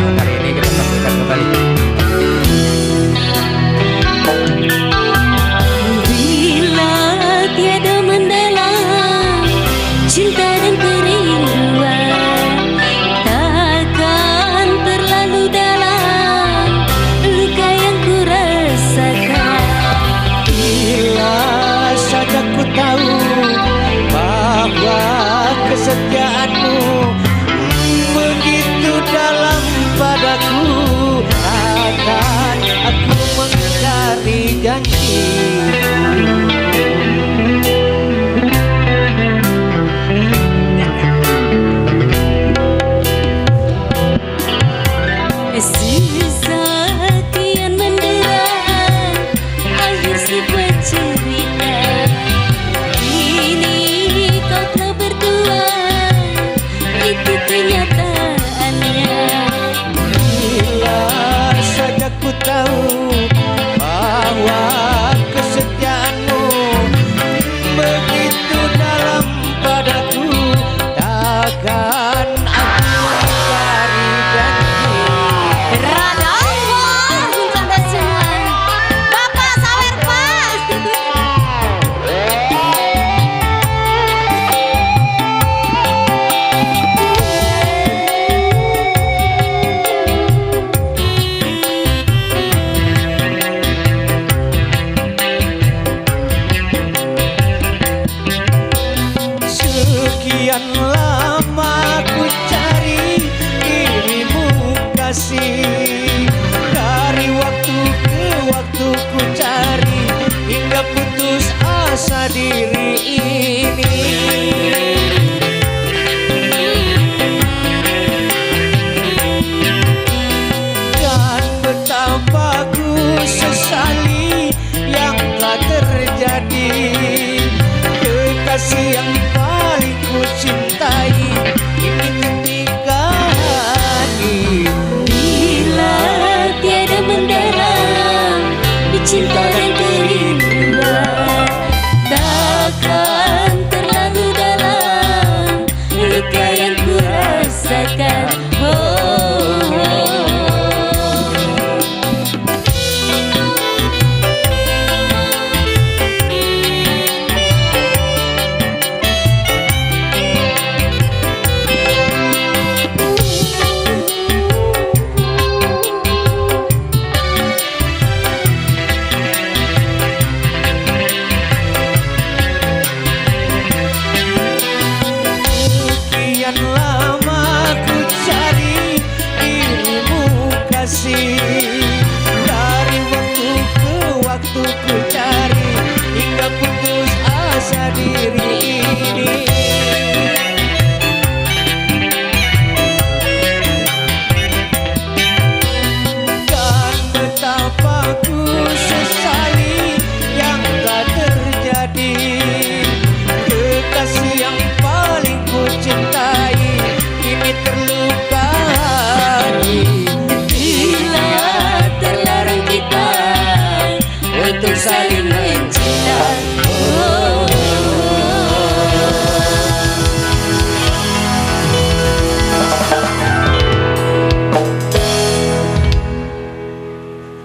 Kali ini kita tampilkan kembali. Bila tiada mendalam cinta dan kerinduan, takkan terlalu dalam luka yang ku rasakan. Bila saja ku tahu bahwa kesetiaanmu begitu dalam padaku, akan aku mengingkari janji. Sekian mendera akhir sebuah cerita. Kini kau telah berdua, itu kenyataannya. Bila saja ku tahu bahwa kesetiaanmu begitu dalam padaku, takkan aku mengingkari janji. Rada Allah Canda semua Bapak sawer pas. Sekian lama ku cari dirimu kasih, dari waktu ke waktu ku cari hingga putus asa diri ini. Dan betapa ku sesali yang telah terjadi. Kekasih yang paling ku cintai ini ketinggalan. Bila tiada mendalam cinta dan kerinduan, takkan terlalu dalam luka yang ku rasakan. Sekian lama ku cari dirimu kasih, dari waktu ke waktu ku cari hingga putus asa diri